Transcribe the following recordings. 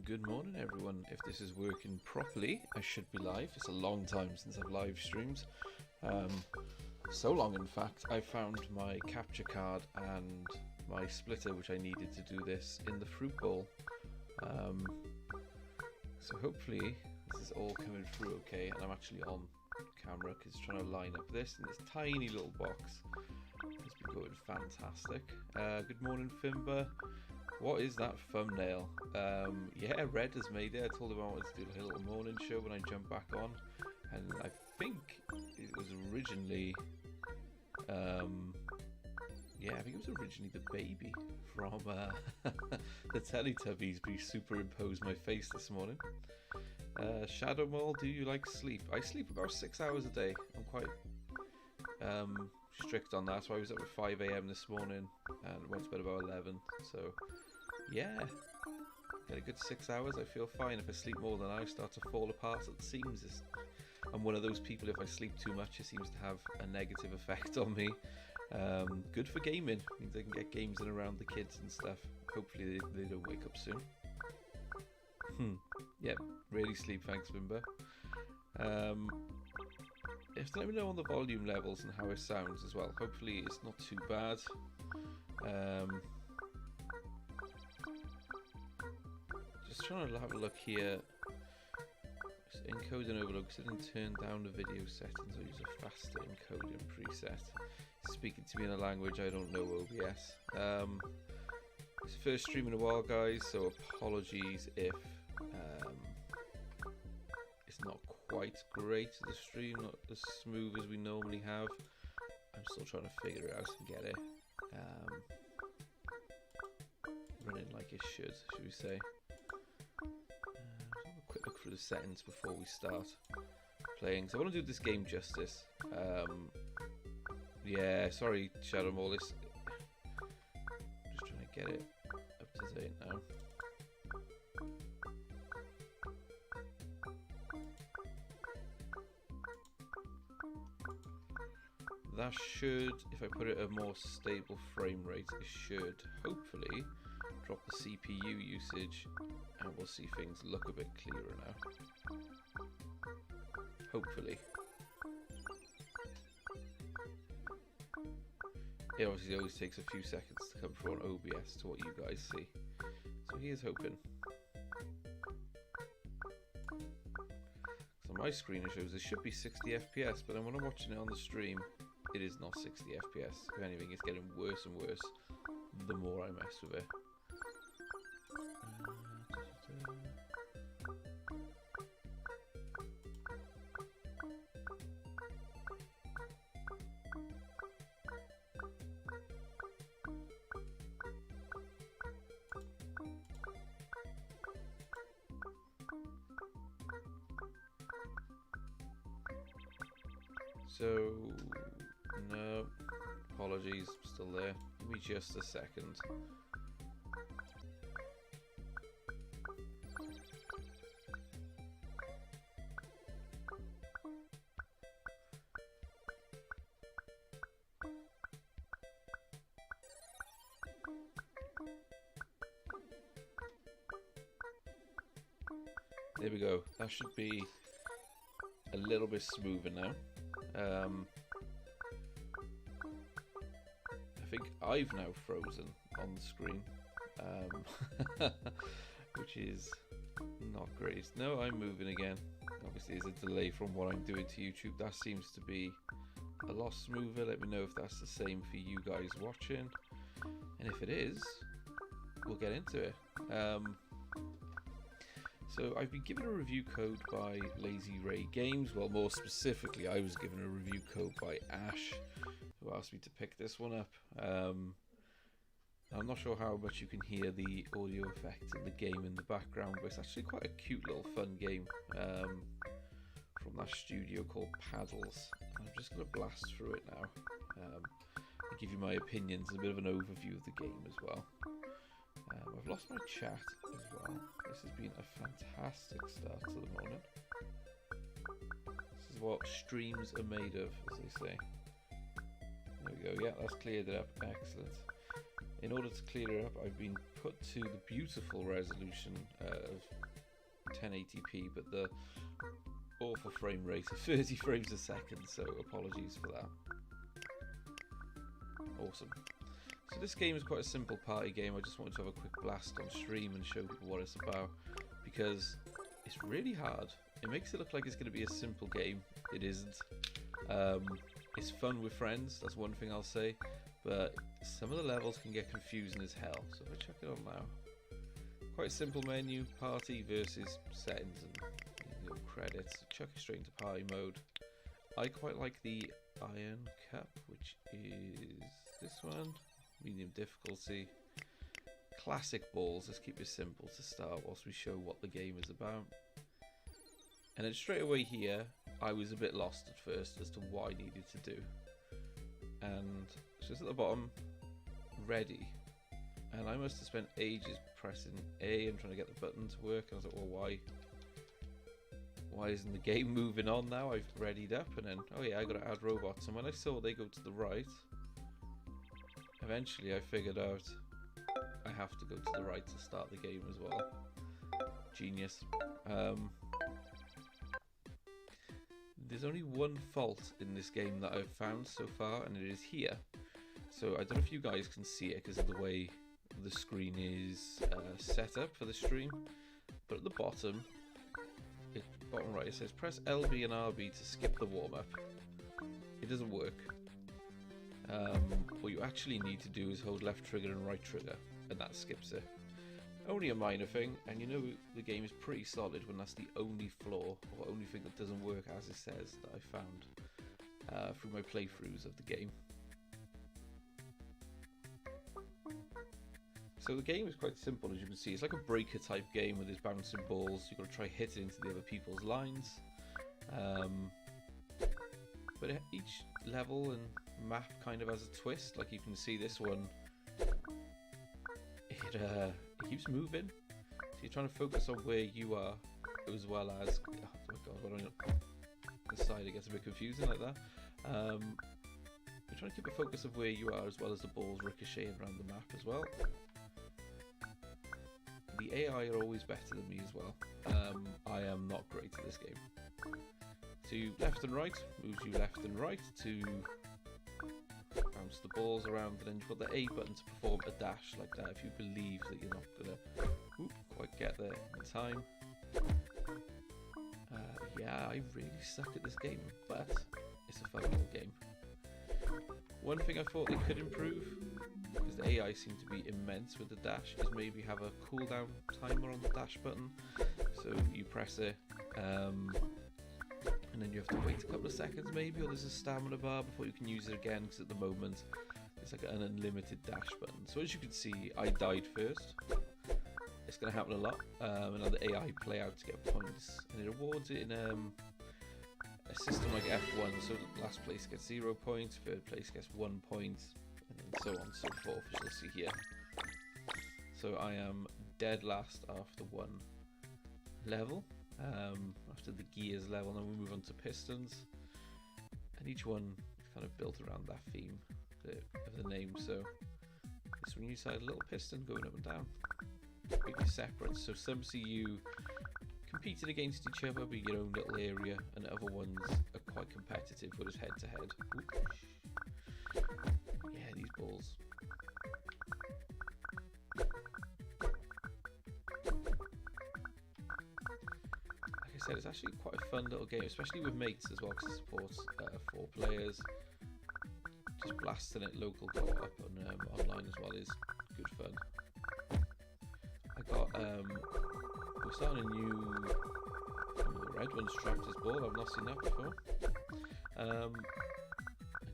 Good morning, everyone. If this is working properly, I should be live. It's a long time since I've live streamed. So long, in fact, I found my capture card and my splitter, which I needed to do this, in the fruit bowl. So hopefully this is all coming through okay, and I'm actually on camera because it's trying to line up this in this tiny little box. It's been going fantastic. Good morning, Fimber. What is that thumbnail? Yeah, Red has made it. I told him I wanted to do a little morning show when I jump back on, and I think it was originally, yeah, I think it was originally the baby from the Teletubbies, but he superimposed my face this morning. Shadow Mole, do you like sleep? I sleep about 6 hours a day. I'm quite strict on that, so I was up at 5 AM this morning and went to bed about 11, so yeah, get a good 6 hours. I feel fine. If I sleep more than I start to fall apart at the seams. I'm one of those people, if I sleep too much, it seems to have a negative effect on me. Good for gaming, means I can get games in around the kids and stuff. Hopefully they don't wake up soon. Yep, really sleep, thanks Bimber. You have to let me know on the volume levels and how it sounds as well. Hopefully it's not too bad. Just trying to have a look here. Just encode and overload, because I didn't turn down the video settings. I use a faster encoding preset. Speaking to me in a language I don't know, OBS. It's the first stream in a while, guys, so apologies if it's not quite great, the stream, not as smooth as we normally have. I'm still trying to figure it out and get it running like it should we say. Let's have a quick look through the settings before we start playing, so I want to do this game justice. Yeah, sorry Shadow Mole, just trying to get it up to date now. That should, if I put it at a more stable frame rate, it should hopefully drop the CPU usage, and we'll see things look a bit clearer now. Hopefully. It obviously always takes a few seconds to come through on OBS to what you guys see. So here's hoping. So on my screen it shows it should be 60 FPS, but then when I'm watching it on the stream, it is not 60 FPS. If anything, it's getting worse and worse the more I mess with it. So, no, apologies, still there. Give me just a second. There we go. That should be a little bit smoother now. I think I've now frozen on the screen, which is not great. No, I'm moving again. Obviously there's a delay from what I'm doing to YouTube. That seems to be a lot smoother. Let me know if that's the same for you guys watching, and if it is, we'll get into it. So I've been given a review code by LazyRay Games. Well, more specifically, I was given a review code by Ash, who asked me to pick this one up. I'm not sure how much you can hear the audio effects in the game in the background, but it's actually quite a cute little fun game from that studio called Paddles. I'm just going to blast through it now and give you my opinions and a bit of an overview of the game as well. I've lost my chat as well. This has been a fantastic start to the morning. This is what streams are made of, as they say. There we go. Yeah, that's cleared it up. Excellent. in order to clear it up, I've been put to the beautiful resolution of 1080p, but the awful frame rate of 30 frames a second, so apologies for that. Awesome. So this game is quite a simple party game. I just wanted to have a quick blast on stream and show people what it's about, because it's really hard. It makes it look like it's going to be a simple game. It isn't. It's fun with friends, that's one thing I'll say, but some of the levels can get confusing as hell. So if I check it on now, quite a simple menu, party versus settings and little credits. Chuck it straight into party mode. I quite like the Iron Cup, which is this one, medium difficulty. Classic balls, let's keep it simple to start whilst we show what the game is about. And then straight away here, I was a bit lost at first as to what I needed to do. And just at the bottom, ready. And I must have spent ages pressing A and trying to get the button to work. And I was like, well, why isn't the game moving on now? I've readied up, and then, oh yeah, I got to add robots. And when I saw they go to the right, eventually I figured out I have to go to the right to start the game as well. Genius. There's only one fault in this game that I've found so far, and it is here. So I don't know if you guys can see it because of the way the screen is set up for the stream, but at the bottom right, it says press LB and RB to skip the warm-up. It doesn't work. What you actually need to do is hold left trigger and right trigger, and that skips it. Only a minor thing, and you know the game is pretty solid when that's the only flaw or only thing that doesn't work as it says that I found through my playthroughs of the game. So the game is quite simple, as you can see. It's like a breaker type game with these bouncing balls. You've got to try hitting into the other people's lines. But each level and map kind of has a twist. Like you can see this one, it keeps moving. So you're trying to focus on where you are, as well as, oh my god, what on the side it gets a bit confusing like that. You're trying to keep a focus of where you are, as well as the balls ricocheting around the map as well. The AI are always better than me as well. I am not great at this game. To left and right moves you left and right to bounce the balls around, and then you've got the A button to perform a dash like that if you believe that you're not gonna quite get there in time. Yeah, I really suck at this game, but it's a fun little game. One thing I thought they could improve, because the AI seemed to be immense with the dash, is maybe have a cooldown timer on the dash button. So you press it, and then you have to wait a couple of seconds maybe, or there's a stamina bar before you can use it again, because at the moment it's like an unlimited dash button. So as you can see, I died first. It's going to happen a lot, and let the AI play out to get points, and it awards it in a system like F1, so last place gets 0 points, third place gets 1 point, and then so on and so forth, as you'll see here. So I am dead last after one level, after the gears level, and then we move on to pistons, and each one is kind of built around that theme of the name. So this one you decide a little piston going up and down, completely separate. So some see you competing against each other, but your own little area, and other ones are quite competitive, where it's head to head. Yeah, these balls. Like I said, it's actually quite a fun little game, especially with mates as well, because it supports 4 players. Just blasting it local co-op and online as well is good fun. I got we're starting a new red one's trapped his ball. I've not seen that before. And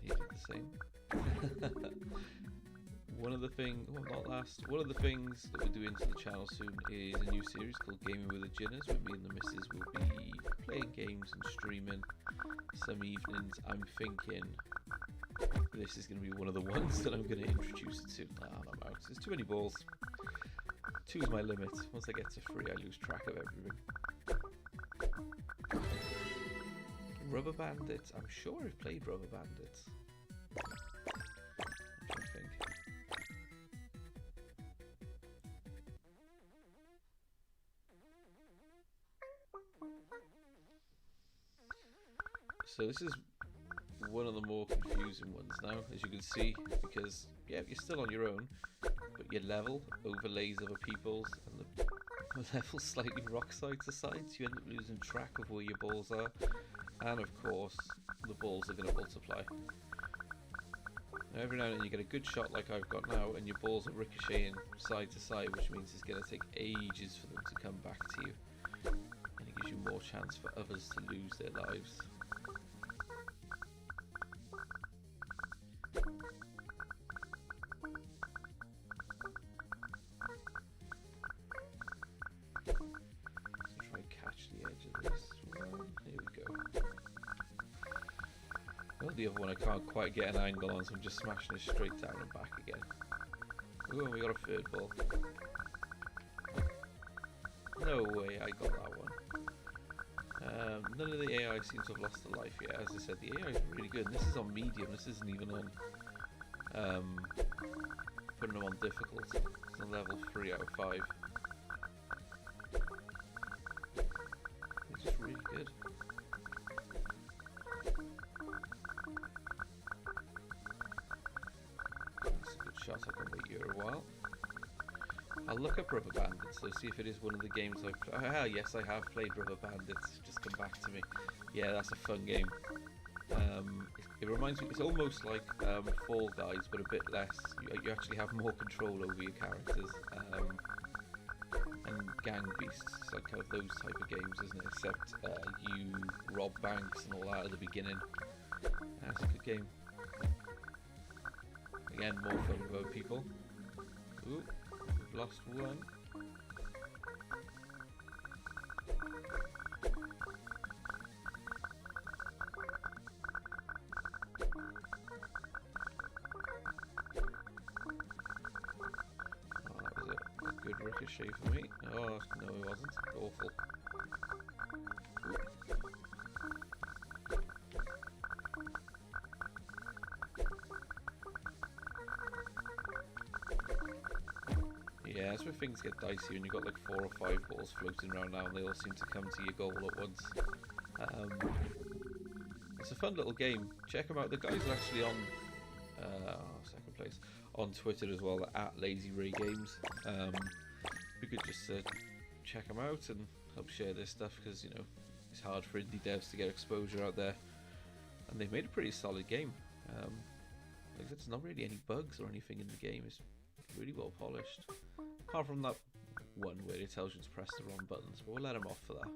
he did the same. One of the things that we're doing to the channel soon is a new series called Gaming with the Ginnas, where me and the missus will be playing games and streaming some evenings. I'm thinking this is going to be one of the ones that I'm going to introduce it to. I'm out. There's too many balls. 2 is my limit. Once I get to 3, I lose track of everything. Rubber Bandits. I'm sure I've played Rubber Bandits. I'm trying to think. So this is one of the more confusing ones now, as you can see, because yeah, you're still on your own, but your level overlays other people's, and the level's slightly rock side to side, so you end up losing track of where your balls are, and of course the balls are going to multiply. Now every now and then you get a good shot like I've got now, and your balls are ricocheting side to side, which means it's going to take ages for them to come back to you, and it gives you more chance for others to lose their lives. Try and catch the edge of this one. Here we go. Well, the other one I can't quite get an angle on, so I'm just smashing it straight down and back again. Ooh, we got a third ball. No way, I got that one. None of the AI seems to have lost a life yet. As I said, the AI is really good. And this is on medium. This isn't even on putting them on difficult. It's on level 3 out of 5. It's just really good. That's a good shot. I can wait here a while. I'll look up Rubber Bandits, so see if it is one of the games I've played. Ah, yes, I have played Rubber Bandits. Just come back to me. Yeah, that's a fun game. It reminds me, it's almost like Fall Guys, but a bit less. You actually have more control over your characters. And Gang Beasts, it's like kind of those type of games, isn't it? Except you rob banks and all that at the beginning. That's a good game. Again, more fun with other people. Ooh. Lost one. Oh, that was a good ricochet for me. Oh, no it wasn't. Awful. Ooh. Yeah, that's where things get dicey when you've got like 4 or 5 balls floating around now and they all seem to come to your goal at once. It's a fun little game. Check them out. The guys are actually on second place on Twitter as well, at LazyRay Games. We could just check them out and help share this stuff, because you know it's hard for indie devs to get exposure out there, and they've made a pretty solid game. Like there's not really any bugs or anything in the game. It's really well polished, apart from that one where it tells you to press the wrong buttons, but we'll let them off for that.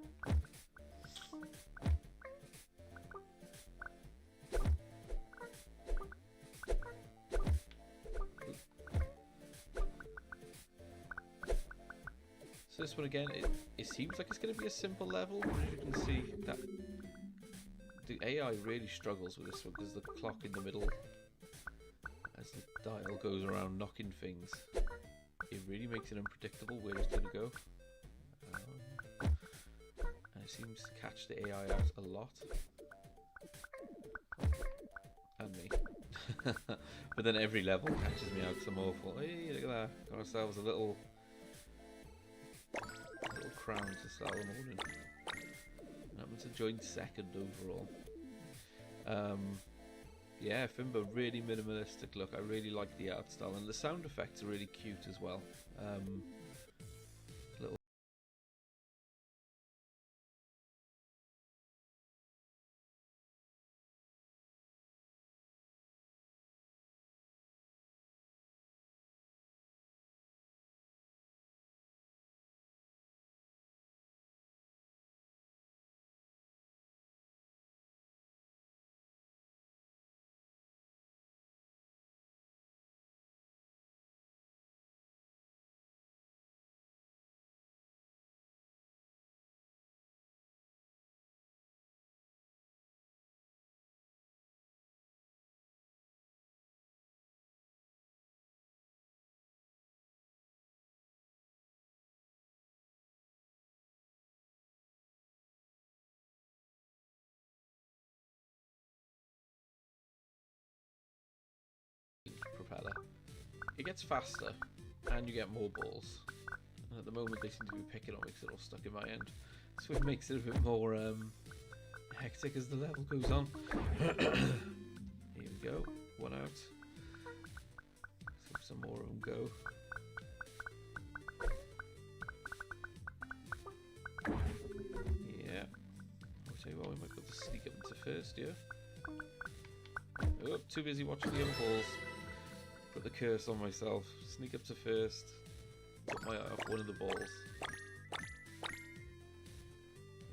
So this one again, it seems like it's going to be a simple level, but as you can see, that the AI really struggles with this one, because the clock in the middle, as the dial goes around knocking things, it really makes it unpredictable where it's going to go. And it seems to catch the AI out a lot. And me. But then every level catches me out because I'm awful. Hey, look at that. Got ourselves a little crown to start the morning. Happened to join second overall. Yeah, Fimbo, really minimalistic look. I really like the art style, and the sound effects are really cute as well. Little propeller. It gets faster, and you get more balls. And at the moment, they seem to be picking on me because they're all stuck in my end, so it makes it a bit more hectic as the level goes on. Here we go, one out. Let's have some more of them go. Yeah. I'll tell you what, we might be able to sneak up into first, yeah? Oh, too busy watching the other balls. Put the curse on myself. Sneak up to first. Put my eye off one of the balls.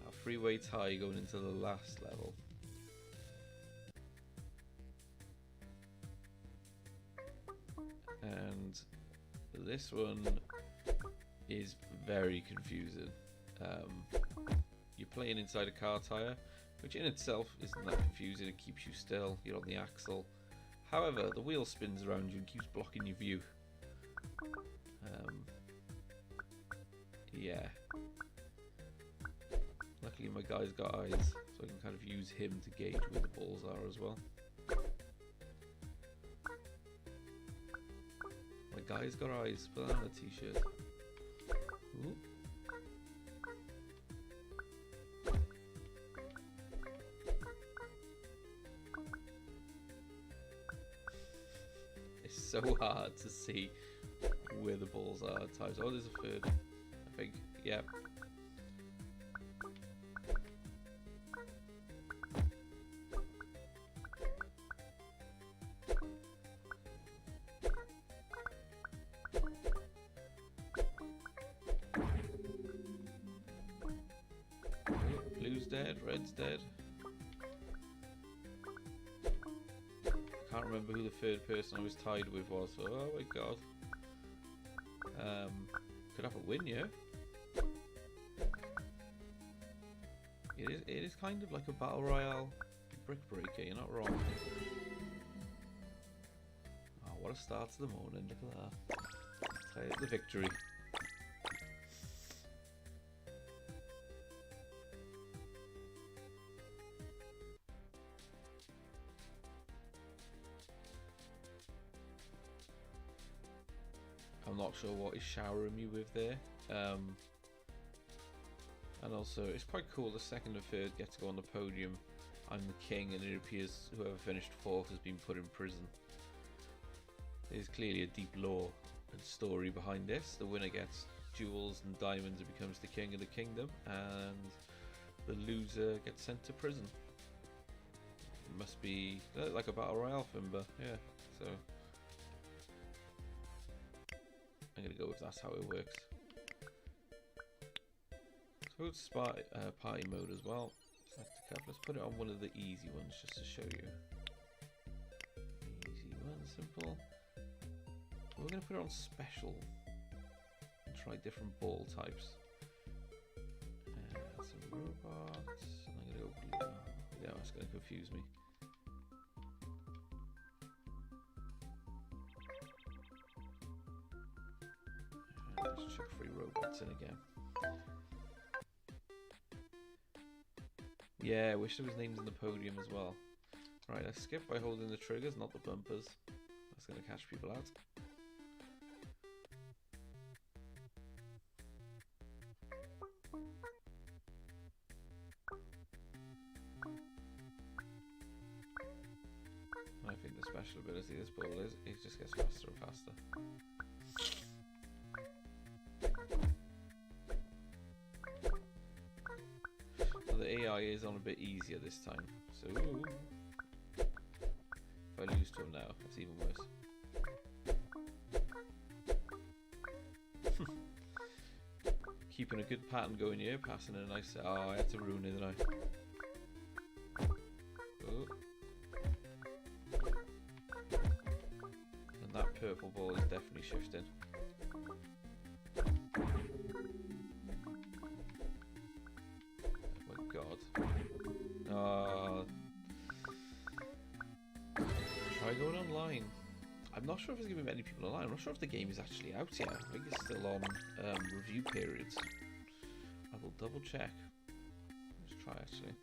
Now, three-way tie going into the last level. And this one is very confusing. You're playing inside a car tyre, which in itself isn't that confusing. It keeps you still, you're on the axle. However, the wheel spins around you and keeps blocking your view. Yeah. Luckily my guy's got eyes, so I can kind of use him to gauge where the balls are as well. My guy's got eyes, put that on a t-shirt. Ooh. It's so hard to see where the balls are at times. Oh, there's a third, I think. Yep. Blue's dead, red's dead. I can't remember who the third person I was tied with was. Oh my god. Could have a win, yeah? It is kind of like a battle royale brick breaker, you're not wrong. Oh, what a start to the morning, look at that. Tie up the victory. I'm not sure what he's showering me with there. And also, it's quite cool the second and third get to go on the podium. I'm the king, and it appears whoever finished fourth has been put in prison. There's clearly a deep lore and story behind this. The winner gets jewels and diamonds and becomes the king of the kingdom, and the loser gets sent to prison. It must be like a battle royale Fimber, yeah. So I'm gonna go with that's how it works. So it's party mode as well. Select a cup. Let's put it on one of the easy ones just to show you. Easy one, simple. We're gonna put it on special and try different ball types. Some robots. I'm gonna go blue. Yeah, that's gonna confuse me. Let's chuck 3 robots in again. Yeah, I wish there was names in the podium as well. Right, let's skip by holding the triggers, not the bumpers. That's going to catch people out. I think the special ability this ball is, it just gets faster and faster. The AI is on a bit easier this time, so if I lose to him now, it's even worse. Keeping a good pattern going here, passing a nice. Oh, I had to ruin it, didn't I? Oh. And that purple ball is definitely shifting. Try going online. I'm not sure if there's going to be many people online. I'm not sure if the game is actually out yet. I think it's still on review periods. I will double check. Let's try actually.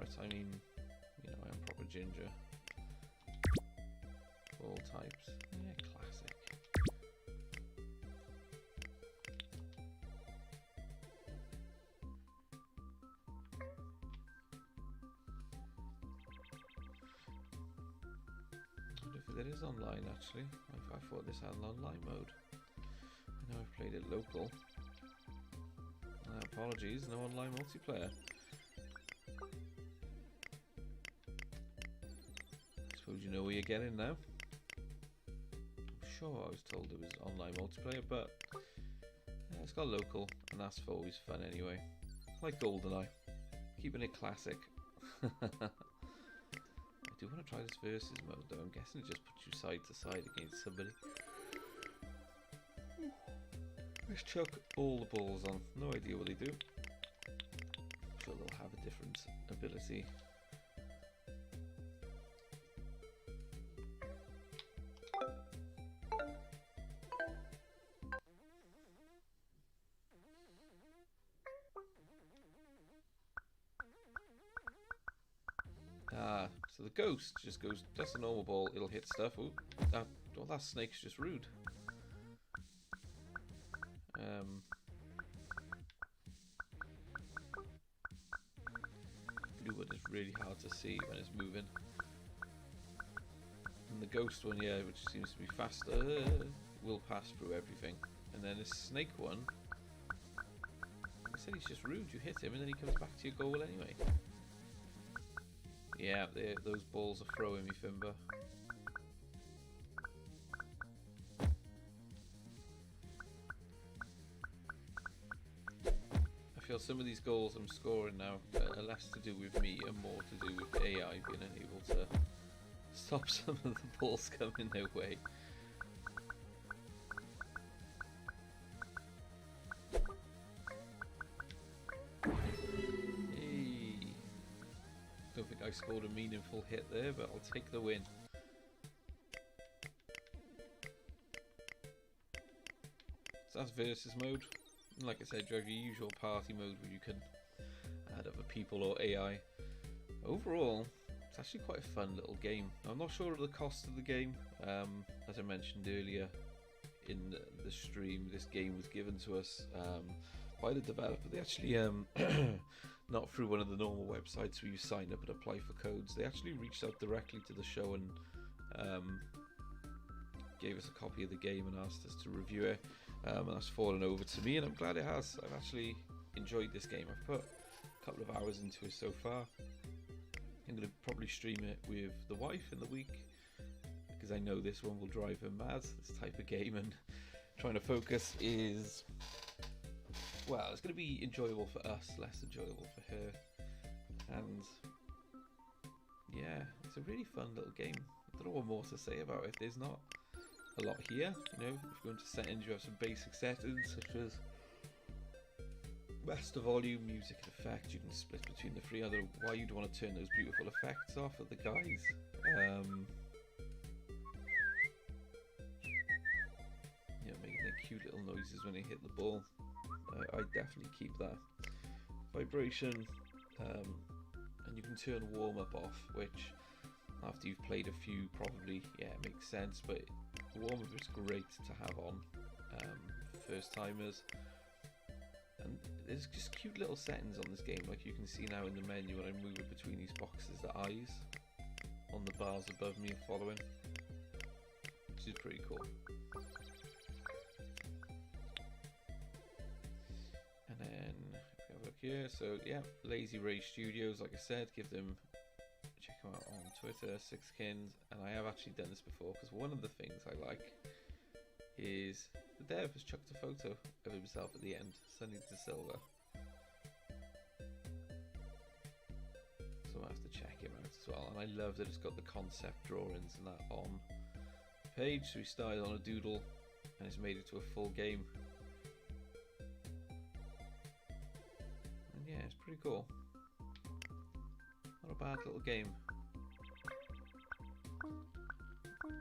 carrot, I mean, you know, I am proper ginger. All types. Yeah, classic. I wonder if it is online actually. I thought this had an online mode. I know I've played it local. Apologies, no online multiplayer. I suppose you know where you're getting now. I'm sure I was told it was online multiplayer, but yeah, it's got local, and that's always fun anyway. Like GoldenEye, keeping it classic. I do want to try this versus mode though. I'm guessing it just puts you side to side against somebody. Let's chuck all the balls on. No idea what they do. I'm sure they'll have a different ability. So the ghost just goes, that's a normal ball, it'll hit stuff. Ooh, that snake's just rude. Blue one is really hard to see when it's moving. And the ghost one, yeah, which seems to be faster, will pass through everything. And then the snake one, I said he's just rude, you hit him and then he comes back to your goal anyway. Yeah, those balls are throwing me, Fimber. I feel some of these goals I'm scoring now are less to do with me and more to do with AI being unable to stop some of the balls coming their way. Don't think I scored a meaningful hit there, but I'll take the win. So that's versus mode. And like I said, you have your usual party mode where you can add other people or AI. Overall, it's actually quite a fun little game. I'm not sure of the cost of the game. As I mentioned earlier in the stream, this game was given to us by the developer. They actually not through one of the normal websites where you sign up and apply for codes. They actually reached out directly to the show and gave us a copy of the game and asked us to review it. And that's fallen over to me, and I'm glad it has. I've actually enjoyed this game. I've put a couple of hours into it so far. I'm going to probably stream it with the wife in the week, because I know this one will drive her mad, this type of game, and trying to focus is, well, it's going to be enjoyable for us, less enjoyable for her. And yeah, it's a really fun little game. I don't know what more to say about it. There's not a lot here, you know. If you go into settings, you have some basic settings such as master volume, music and effects. You can split between the three. I don't know why you'd want to turn those beautiful effects off of the guys. You know, making their cute little noises when they hit the ball. I definitely keep that. Vibration, and you can turn warm up off, which after you've played a few probably, yeah, it makes sense, but warm up is great to have on for first timers. And there's just cute little settings on this game, like you can see now in the menu when I'm moving between these boxes, the eyes on the bars above me are following, which is pretty cool. And then if we have a look here, so yeah, LazyRay Studios, like I said, check them out on Twitter, Sixkins, and I have actually done this before, because one of the things I like is the dev has chucked a photo of himself at the end, sending it to Silver. So I have to check him out as well, and I love that it's got the concept drawings and that on the page. So he started on a doodle and it's made it to a full game. And yeah, it's pretty cool. Not a bad little game.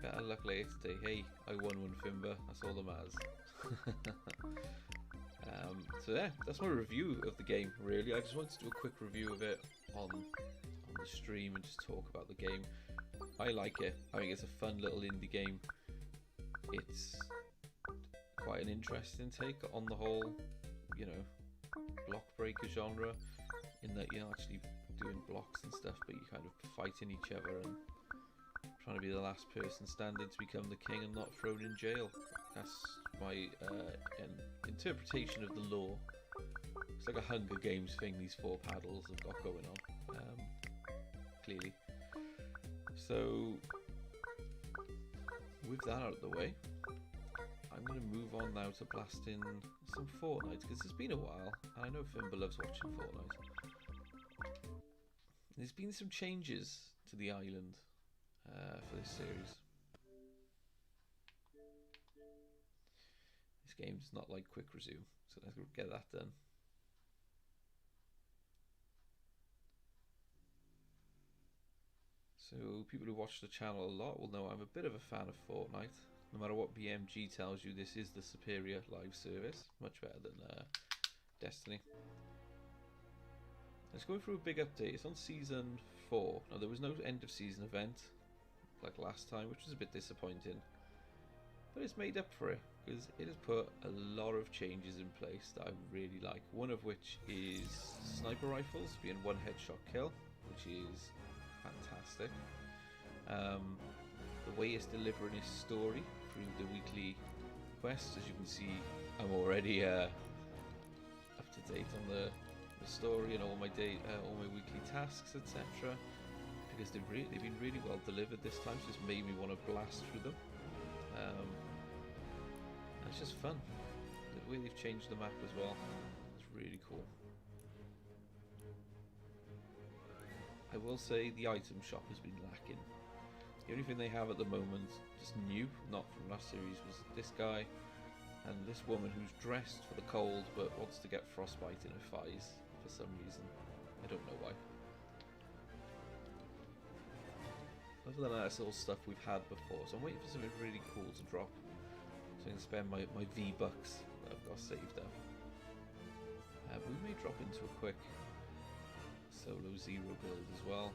Better luck later today. Hey, I won one, Fimber. That's all that matters. So yeah, that's my review of the game, really. I just wanted to do a quick review of it on on the stream and just talk about the game. I like it. I think it's a fun little indie game. It's quite an interesting take on the whole, you know, block breaker genre, in that you're not actually doing blocks and stuff, but you're kind of fighting each other and trying to be the last person standing to become the king and not thrown in jail. That's my interpretation of the law. It's like a Hunger Games thing these 4 paddles have got going on, clearly. So, with that out of the way, I'm going to move on now to blasting some Fortnite, because it's been a while, and I know Fimber loves watching Fortnite. There's been some changes to the island for this series. This game's not like quick resume, so let's get that done. So people who watch the channel a lot will know I'm a bit of a fan of Fortnite. No matter what BMG tells you, this is the superior live service, much better than Destiny. Let's go through a big update. It's on Season 4. Now, there was no end of season event like last time, which was a bit disappointing. But it's made up for it, because it has put a lot of changes in place that I really like. One of which is sniper rifles being 1 headshot kill, which is fantastic. The way it's delivering its story through the weekly quests, as you can see, I'm already up to date on the story and all my weekly tasks, etc. Because they've been really well delivered this time, so it's made me want to blast through them. And it's just fun. The way they've changed the map as well, it's really cool. I will say the item shop has been lacking. The only thing they have at the moment, just new, not from last series, was this guy and this woman who's dressed for the cold but wants to get frostbite in her thighs for some reason. I don't know why. Other than that, it's all stuff we've had before, so I'm waiting for something really cool to drop, so I can spend my V-Bucks that I've got saved up. We may drop into a quick solo zero build as well.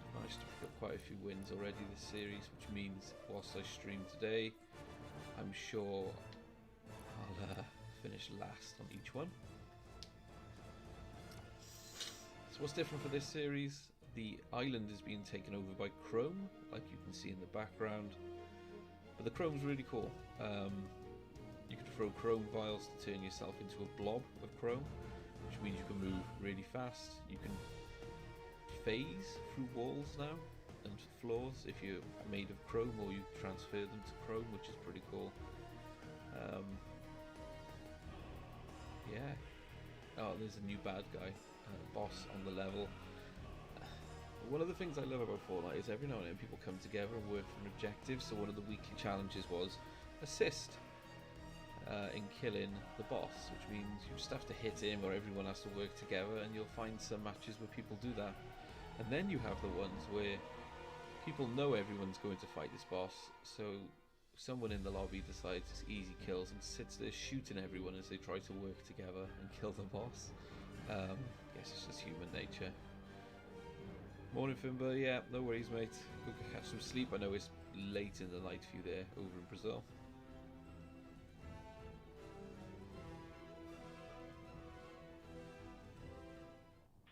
I've managed to pick up quite a few wins already this series, which means whilst I stream today, I'm sure I'll finish last on each one. So what's different for this series? The island is being taken over by chrome, like you can see in the background. But the chrome's really cool. You can throw chrome vials to turn yourself into a blob of chrome, which means you can move really fast. You can phase through walls now and floors if you're made of chrome, or you transfer them to chrome, which is pretty cool. Yeah. Oh, there's a new bad guy, boss on the level. One of the things I love about Fortnite is every now and then people come together and work for an objective. So one of the weekly challenges was assist in killing the boss, which means you just have to hit him, or everyone has to work together, and you'll find some matches where people do that. And then you have the ones where people know everyone's going to fight this boss, so someone in the lobby decides it's easy kills and sits there shooting everyone as they try to work together and kill the boss. Guess it's just human nature. Morning Fimber, yeah, no worries mate. Go catch some sleep. I know it's late in the night for you there over in Brazil.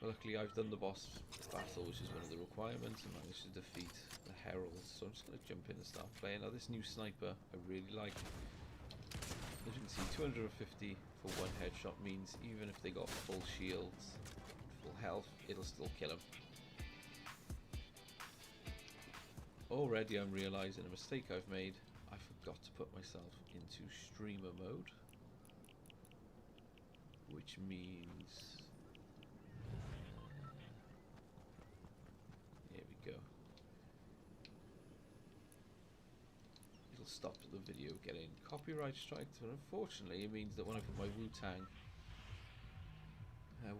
Well, luckily I've done the boss battle, which is one of the requirements, and managed to defeat the heralds, so I'm just going to jump in and start playing. Now this new sniper I really like. As you can see, 250 for 1 headshot means even if they got full shields, full health, it'll still kill them. Already I'm realising a mistake I've made. I forgot to put myself into streamer mode, which means here we go. It'll stop the video getting copyright striked, but unfortunately it means that when I put my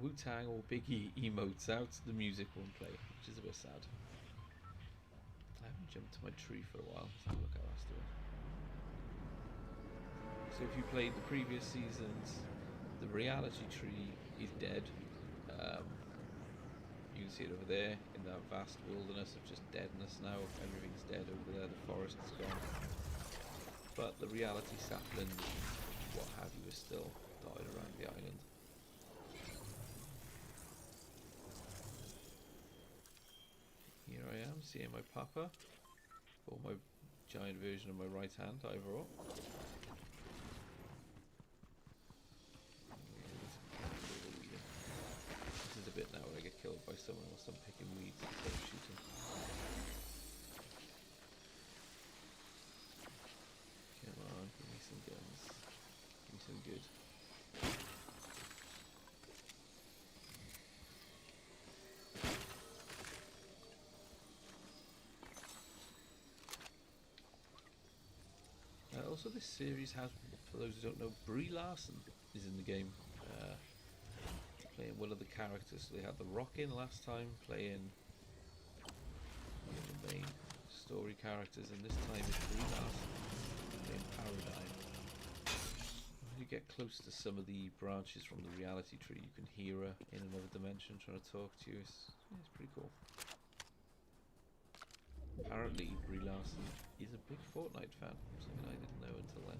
Wu-Tang or Biggie emotes out, the music won't play, which is a bit sad. I haven't jumped to my tree for a while. Let's have a look how that's doing. So if you played the previous seasons, the reality tree is dead. You You can see it over there in that vast wilderness of just deadness now. Everything's dead over there, the forest is gone. But the reality sapling, what have you, is still dotted around the island. Here I am, seeing my papa, or my giant version of my right hand, either or. This is a bit now where I get killed by someone whilst I'm picking weeds instead of shooting. Come on, give me some guns. Give me some good. Also, this series has, for those who don't know, Brie Larson is in the game, playing one of the characters. So they had The Rock in last time, playing one of the main story characters, and this time it's Brie Larson playing Paradigm. When you get close to some of the branches from the reality tree, you can hear her in another dimension trying to talk to you. It's pretty cool. Apparently, Brie Larson is a big Fortnite fan, something I didn't know until then.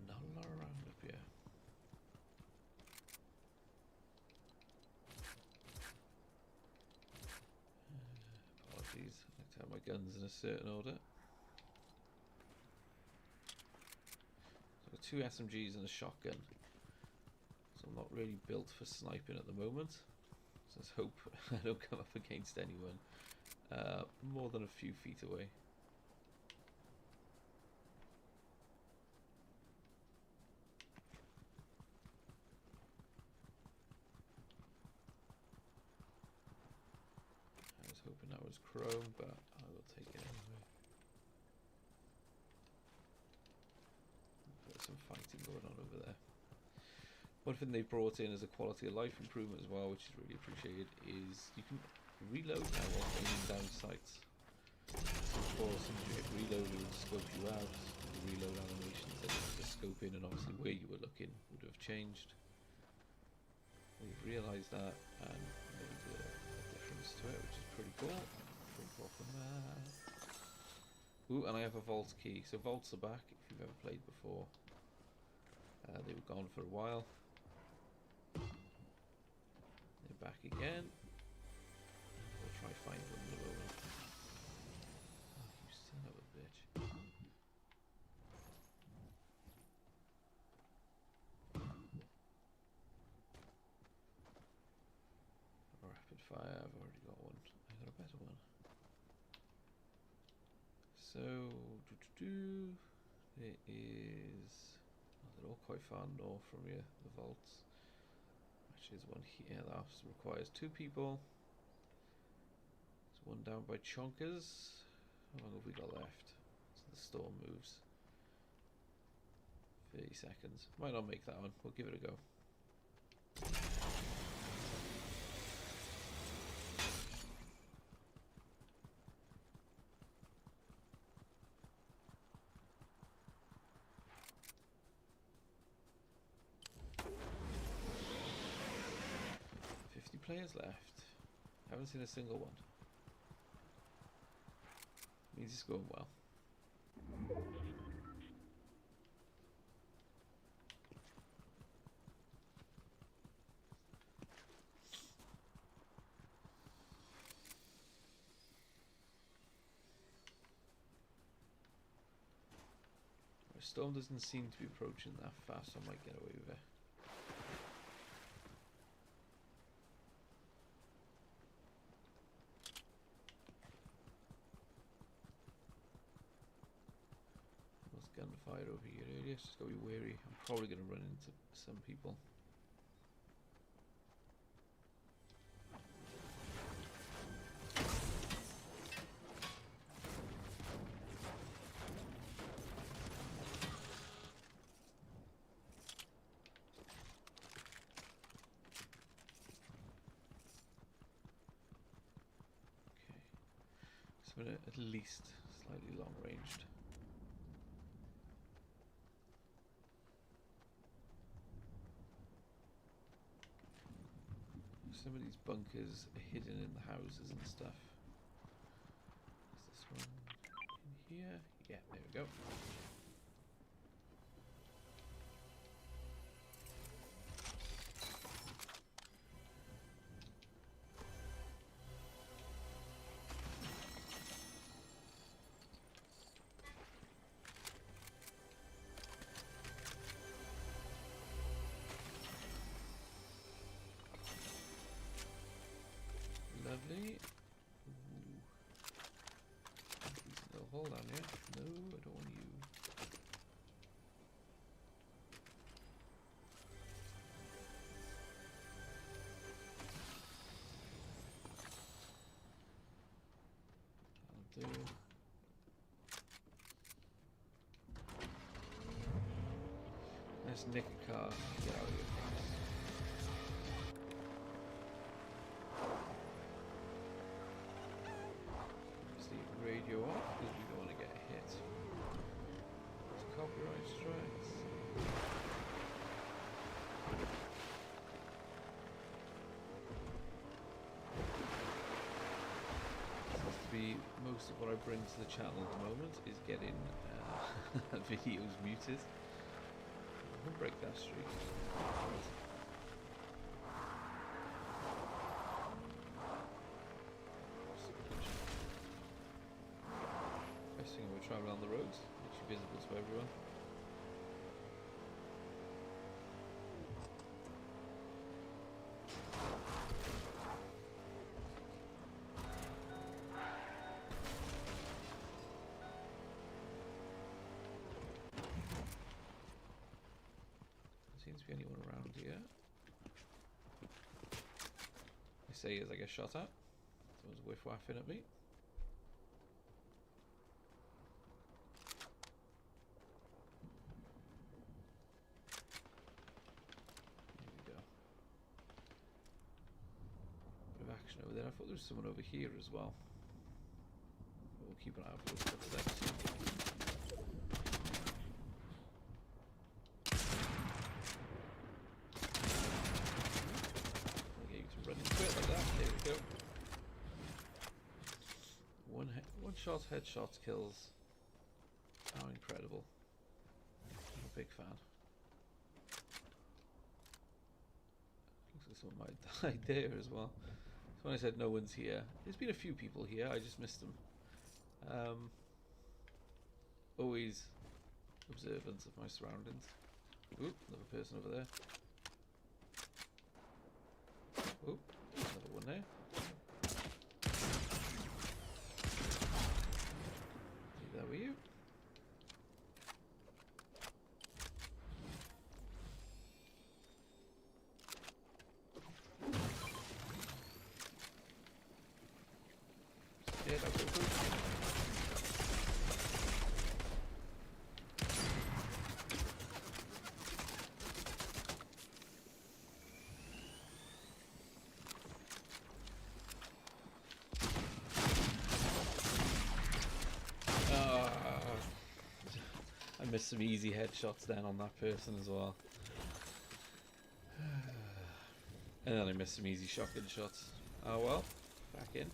Not a lot around up here. Apologies, I like to have my guns in a certain order. So I've got 2 SMGs and a shotgun. So I'm not really built for sniping at the moment. So let's hope I don't come up against anyone more than a few feet away. I was hoping that was chrome, but I will take it anyway. There's some fighting going on over there. One thing they brought in as a quality of life improvement as well, which is really appreciated, is you can reload now while aiming down sights. So before somebody had reloaded and scoped you out, the reload animations that the scope in and obviously where you were looking would have changed. We've realised that and made a difference to it, which is pretty cool. Drink off the map. Ooh, and I have a vault key. So vaults are back if you've ever played before. They were gone for a while. They're back again. We'll try find them in a moment. Oh, you son of a bitch. Rapid fire, I've already got one. I got a better one. So, there is... Oh, they're all quite far north from here, the vaults. Actually, there's one here that requires 2 people. There's one down by Chonkers. How long have we got left? So the storm moves. 30 seconds. Might not make that one. We'll give it a go. Players left. Haven't seen a single one. Means it's going well. The storm doesn't seem to be approaching that fast, so I might get away with it. Gunfire over here earlier, just gotta be wary. I'm probably gonna run into some people. something at least slightly long ranged. Some of these bunkers are hidden in the houses and stuff. Is this one in here? Yeah, there we go. Lovely. Ooh. No, hold on here. No, I don't want you. That'll do. Let's nick a car. Get out of here. Radio off because we don't want to get hit. It's copyright strikes. Seems to be most of what I bring to the channel at the moment is getting videos muted. We'll break that streak. We're traveling on the roads, which is visible to everyone. There seems to be anyone around here. I say as I get shot at. Someone's whiff-waffing at me. Over there. I thought there was someone over here as well. But we'll keep an eye out for those footsteps. I'll get you to run into it like that. There we go. One shot headshots kills. How incredible. I'm a big fan. Looks like someone might die there as well. When I said no one's here, there's been a few people here, I just missed them. Always observant of my surroundings. Oop, another person over there. Oop, another one there. Leave that with you. Yeah, that's all good. I missed some easy headshots then on that person as well. And then I missed some easy shotgun shots. Oh well, back in.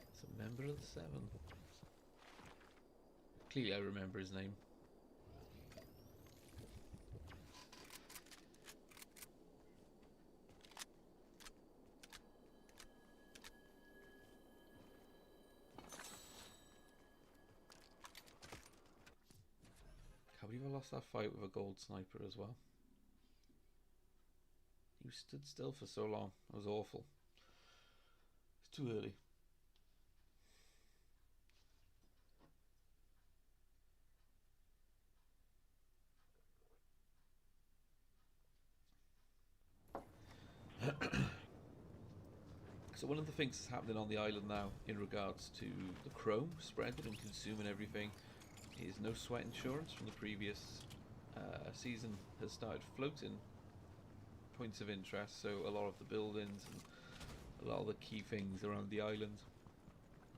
It's a member of the Seven. Clearly I remember his name. Can't believe I lost that fight with a gold sniper as well. You stood still for so long. That was awful. It's too early. So one of the things that's happening on the island now in regards to the chrome spreading and consuming everything, is no sweat insurance from the previous season has started floating points of interest, so a lot of the buildings and a lot of the key things around the island.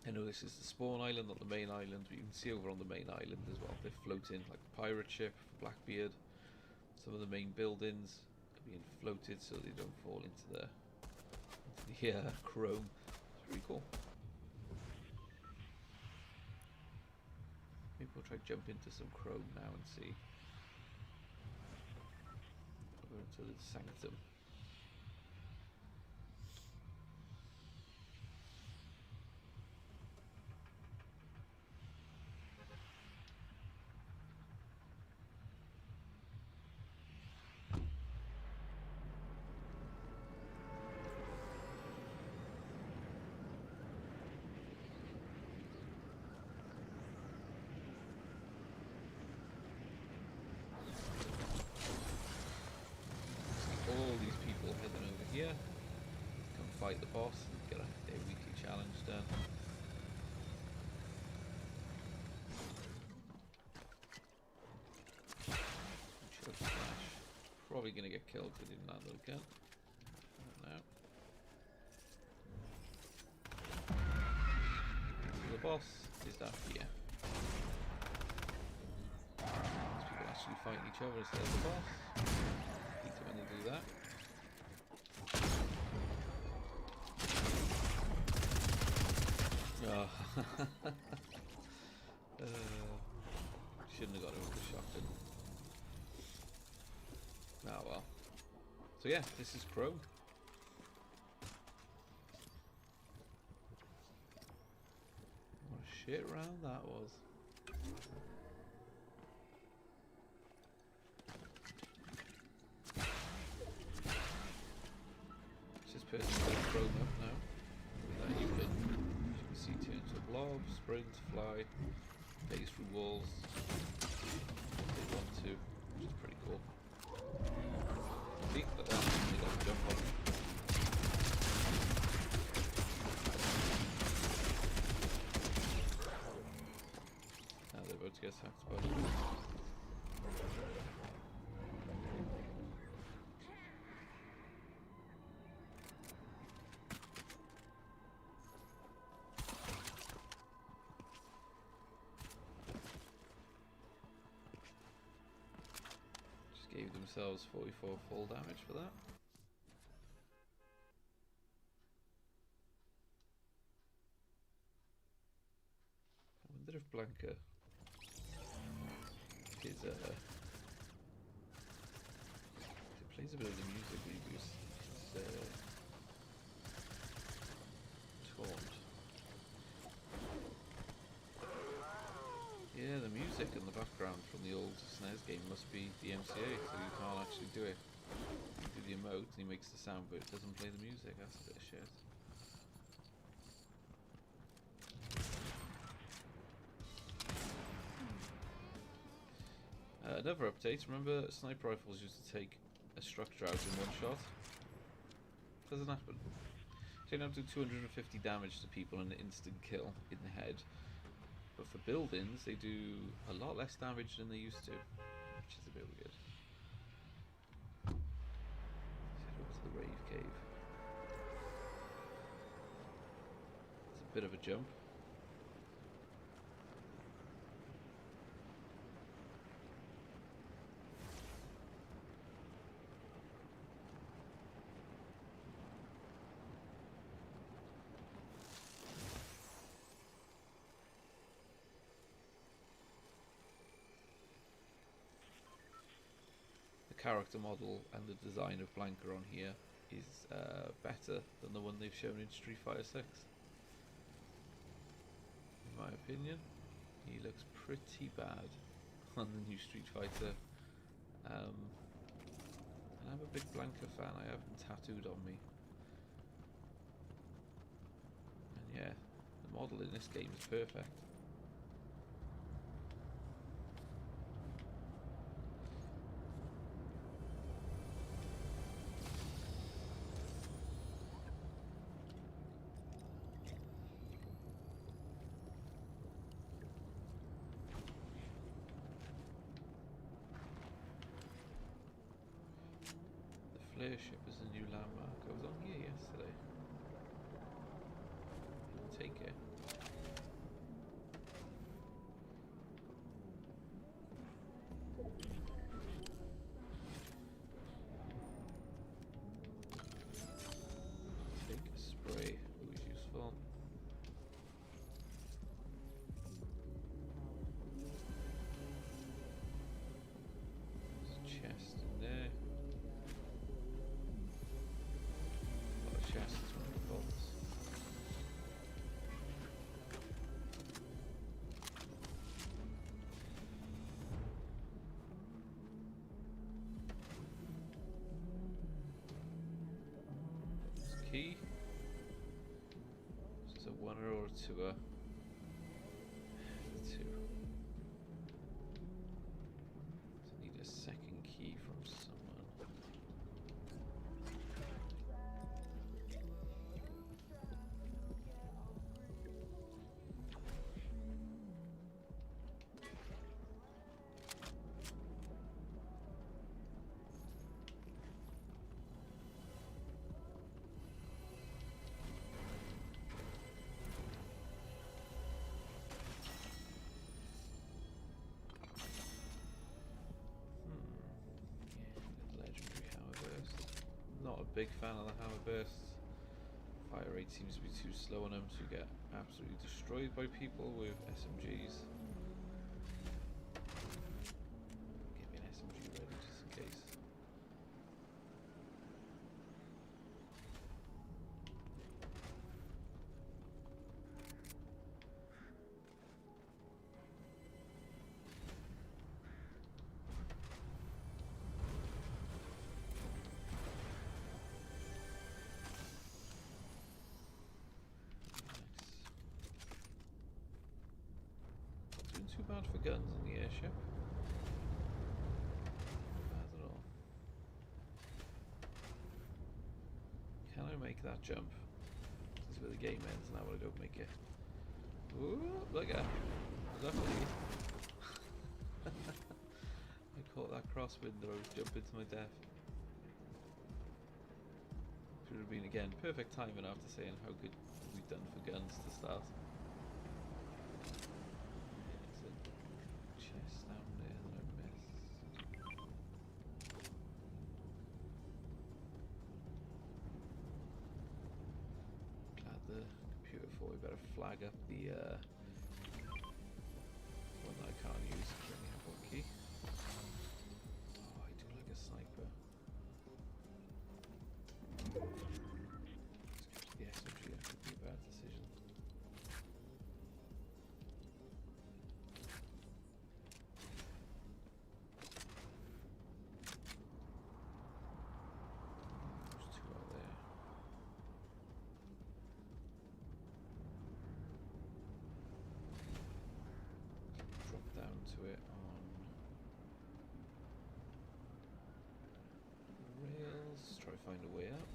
I know this is the spawn island, not the main island, but you can see over on the main island as well, they're floating, like the pirate ship for Blackbeard. Some of the main buildings are being floated so they don't fall into the chrome. It's pretty cool. Maybe we'll try to jump into some chrome now and see. Go into the sanctum. Here, come fight the boss and get their weekly challenge done. Chug Splash. Probably gonna get killed because I didn't land the gun. I don't know. So the boss is down here. These people actually fighting each other instead of the boss. I hate it when they do that. Oh. Shouldn't have got it with the shotgun. Ah well. So yeah, this is Chrome. What a shit round that was. Let's just put Chrome up now. You can see, turn into a blob, sprint, fly, phase through walls if they want to, which is pretty cool. See, look at that, they got to jump on. Now they're about to get sacked by the wolf. Gave themselves 44 full damage for that. I wonder if Blanca is it plays a bit of the music we use. It's Taunt. Yeah, the music in the background from the old SNES game must be the MCA, so you can't actually do it. You do the emote and he makes the sound, but it doesn't play the music. That's a bit of shit. Another update. Remember, sniper rifles used to take a structure out in one shot? Doesn't happen. So you now do 250 damage to people and an instant kill in the head. But for buildings, they do a lot less damage than they used to, which is a bit weird. Let's head over to the Rave Cave. It's a bit of a jump. Character model and the design of Blanca on here is better than the one they've shown in Street Fighter 6. In my opinion, he looks pretty bad on the new Street Fighter. And I'm a big Blanca fan, I have him tattooed on me. And yeah, the model in this game is perfect. Flare ship is a new landmark. I was on here yesterday. I'll take it. Take a spray, always useful. There's a chest in there. A lot of chests when it bolts. Key. Is this a oneer or a twoer? Two. So I need a second key from someone. Legendary hammer burst. Not a big fan of the hammer bursts. Fire rate seems to be too slow on them, so you get absolutely destroyed by people with SMGs. Get me an SMG ready just in case. Not doing too bad for guns in the airship. Not bad at all. Can I make that jump? This is where the game ends now when I don't make it. Ooh, look at luckily. I caught that crosswind or I was jumping to my death. Should have been again perfect timing after saying how good we've done for guns to start. There's a chest down there that I missed. Glad the computer thought we better flag up the one that I can't use because I only have one key. Oh, I do like a sniper. The SMG, that could be a bad decision. There's two out there. Drop down to it on rails. Try to find a way up.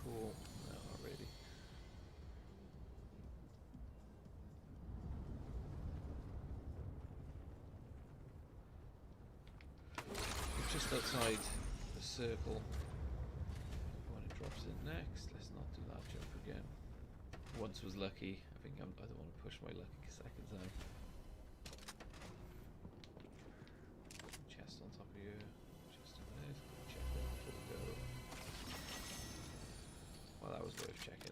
Cool. No, not really. We're just outside the circle. When it drops in next, let's not do that jump again. Once was lucky. I think I don't want to push my luck a second time. Chest on top of you. Chest on there. Check that before we go. Well, that was worth checking.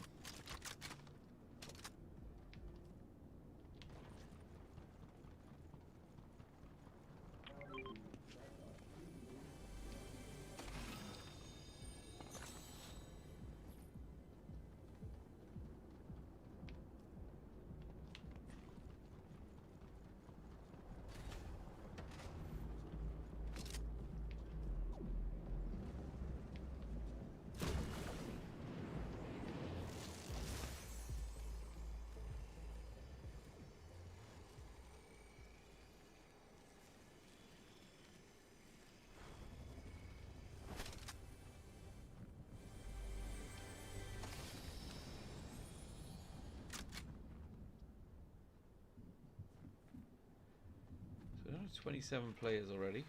27 players already.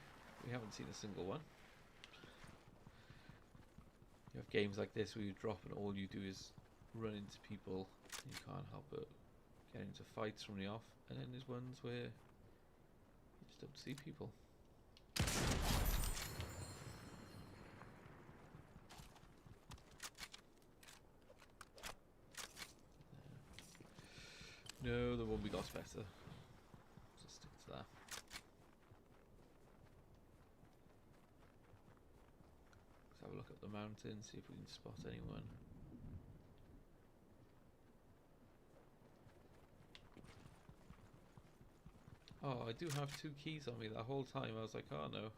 We haven't seen a single one. You have games like this where you drop and all you do is run into people. You can't help but get into fights from the off. And then there's ones where you just don't see people. No, the one we got's better. Just stick to that. Let's have a look up the mountain, see if we can spot anyone. Oh, I do have 2 keys on me. That whole time I was like, oh no,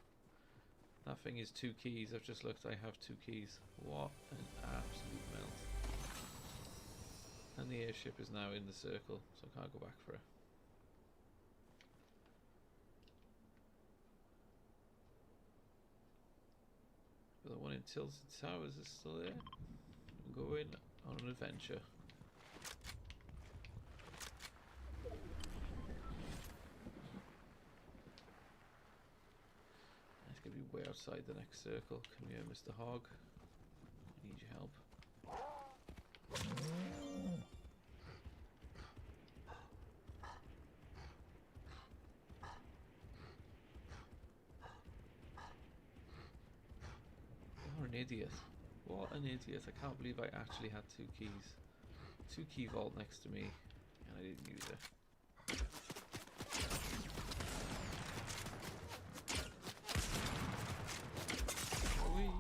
that thing is 2 keys. I've just looked, I have 2 keys. What an absolute melt. And the airship is now in the circle, so I can't go back for it. But the one in Tilted Towers is still there. I'm going on an adventure. It's going to be way outside the next circle. Come here, Mr. Hog. I need your help. What an idiot. What an idiot. I can't believe I actually had 2 keys. 2 key vault next to me and I didn't use it. Whee.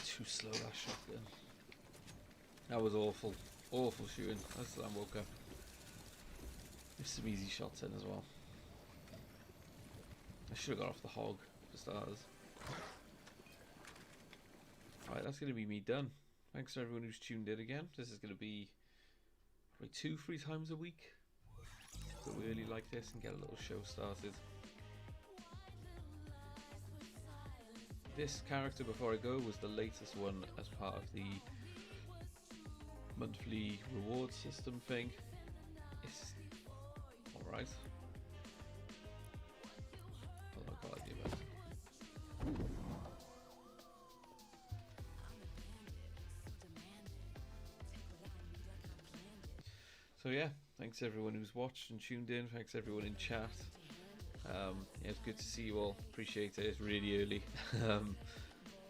Too slow, that shotgun. That was awful. Awful shooting. That's the time I woke up. There's some easy shots in as well. I should have got off the hog for starters. Alright, that's going to be me done. Thanks to everyone who's tuned in again. This is going to be probably 2-3 times a week. Go early like this and get a little show started. This character, before I go, was the latest one as part of the monthly reward system thing. It's alright. Although I quite like the event. So yeah, thanks everyone who's watched and tuned in. Thanks everyone in chat. Yeah, it's good to see you all. Appreciate it. It's really early.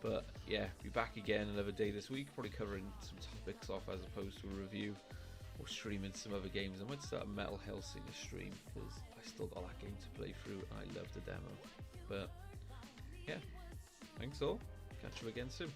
But yeah, be back again another day this week, probably covering some topics off as opposed to a review or streaming some other games. I might start a Metal Hellsinger stream because I still got that game to play through and I love the demo. But yeah, thanks all. Catch you again soon.